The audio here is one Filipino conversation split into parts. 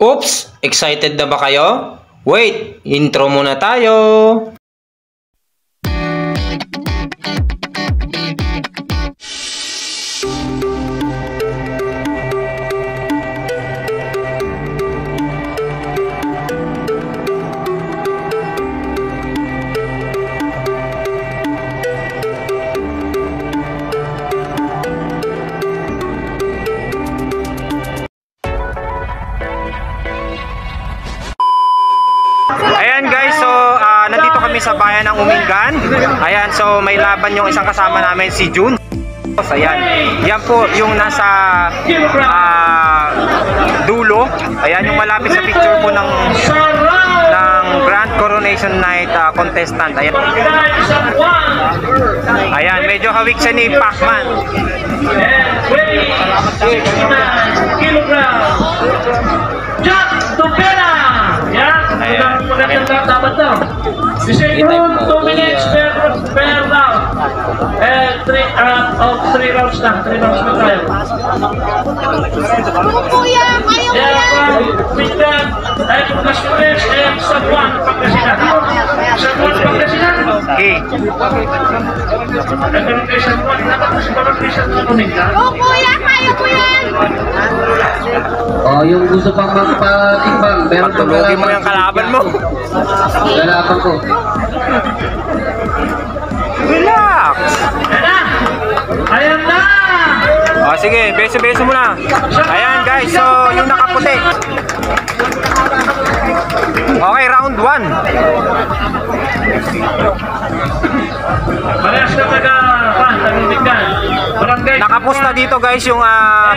Oops! Excited na ba kayo? Wait! Intro muna tayo! Ayan guys, so nandito kami sa bayan ng Umingan. Ayan, so may laban yung isang kasama namin, si June. Ayan, yan po yung nasa dulo. Ayan yung malapit sa picture po ng Grand Coronation Night contestant. Ayan. Ayan, medyo hawik siya ni Pacman. Jack Tupera! Yan, magandang dapat daw. The same room, 2 minutes per round. And 3 rounds na. 3 rounds na tayo. Kuya, kayo yan! Mindan, ay Pagkasinan, and San Juan, Pagkasinan. San Juan, Pagkasinan. Okay. Nagkaroon kayo San Juan, nakapos parang kayo San Juan, Mindan. Oh, kuya, kayo po yan! Oh, yung gusto pang magpatimbang, meron pa Patulogin mo yung kalaban mo. Lalaban ko. Relax! Ayan na! O sige, beso-beso muna. Ayan guys, so yung nakaputi. Okay, round 1. Parehas na taga-Tignan. Nakapos na dito guys yung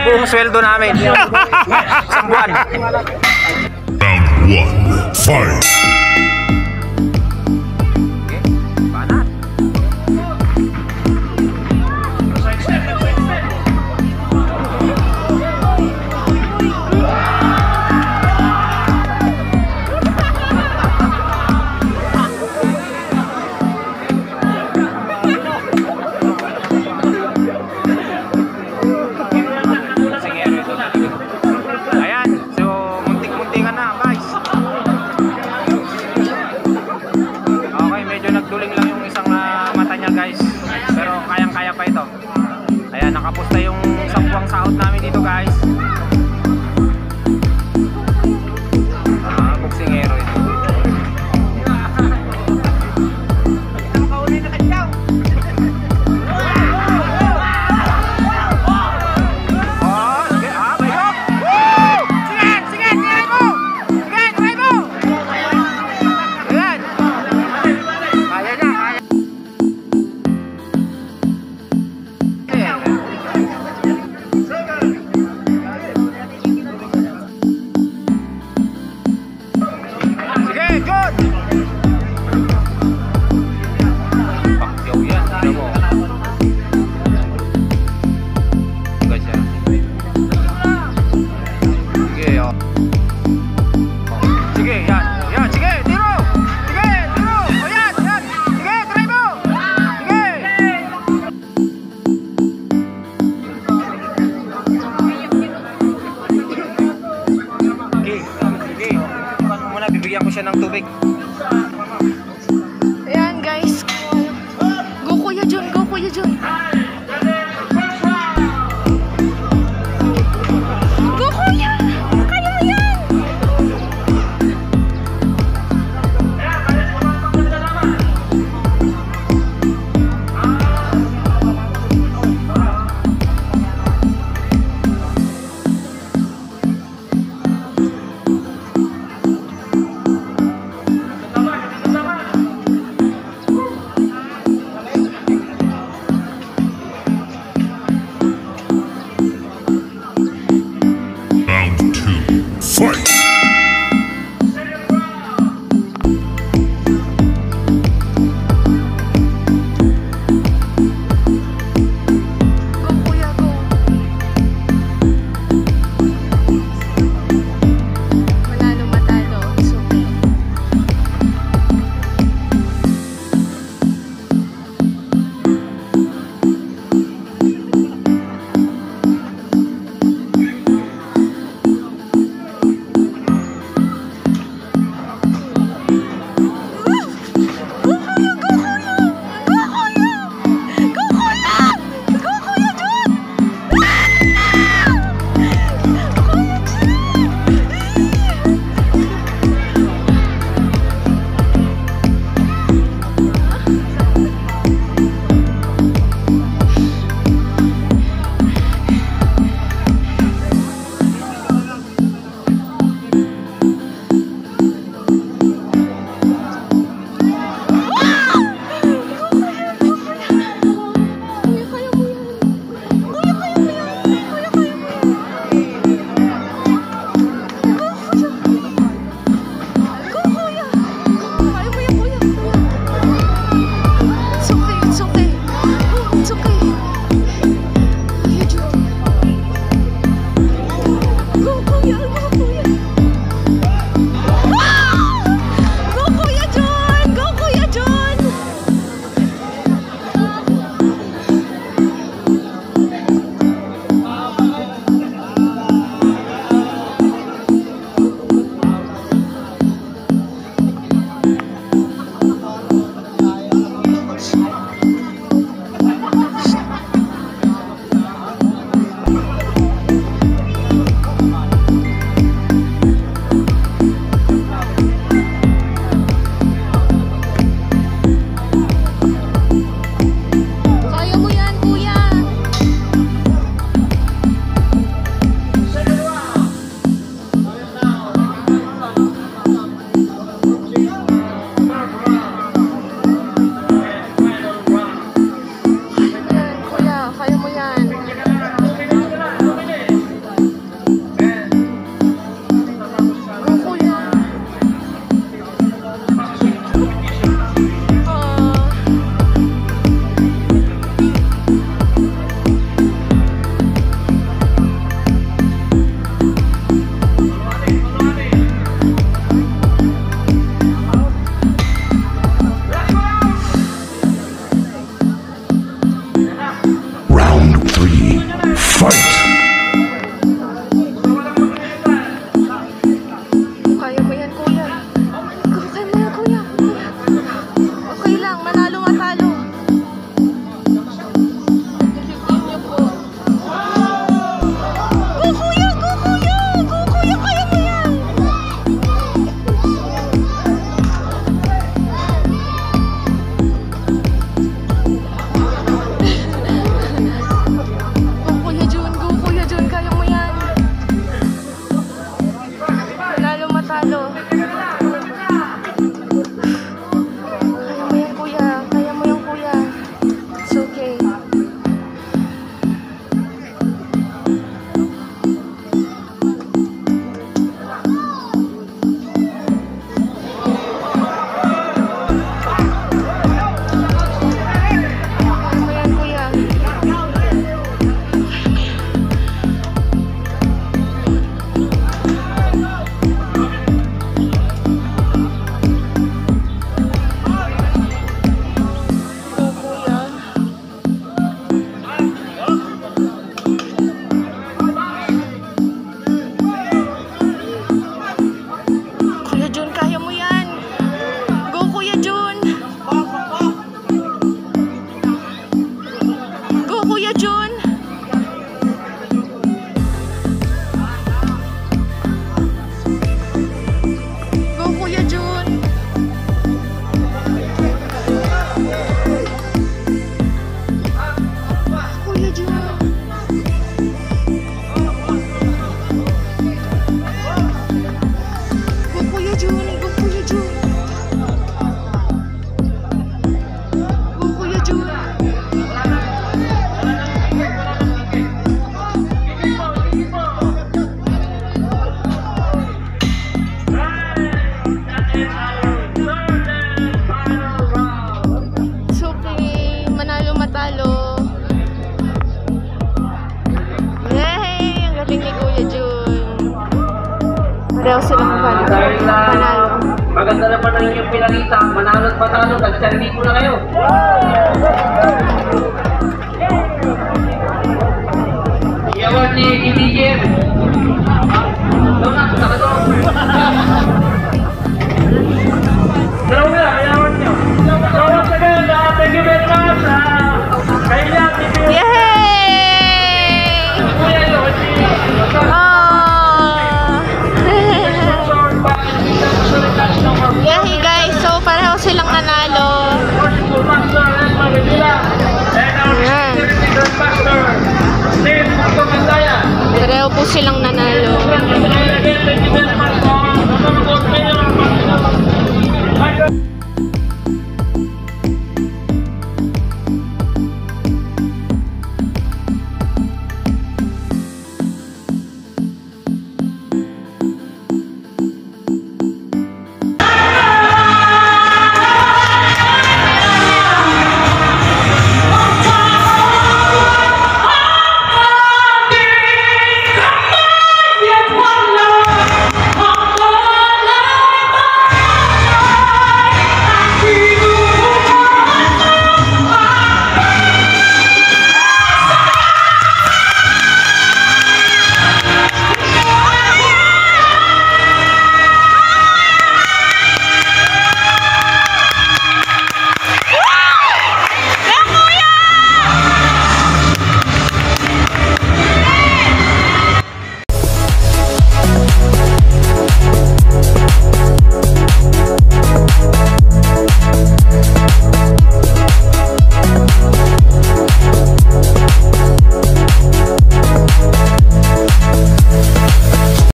buong sweldo namin. Isang buwan. Round 1, fight! Nakapos na yung sampuang sahod namin dito guys. Boksingero ito. Bibigyan ko siya ng tubig. Ayan guys. Go Kuya Jun, go Kuya Jun. Go Kuya! Kaya mo yan! na yung pinakita, manalo at matalo, nag-serving ko na kayo. Iyawan ni Gideon. Doon nakadong. Dalawa na, ayawan nyo. So, once again, thank you very much. Kaya, Yay! kuya nyo, Yay guys, so pareho silang nanalo. Pareho po silang nanalo.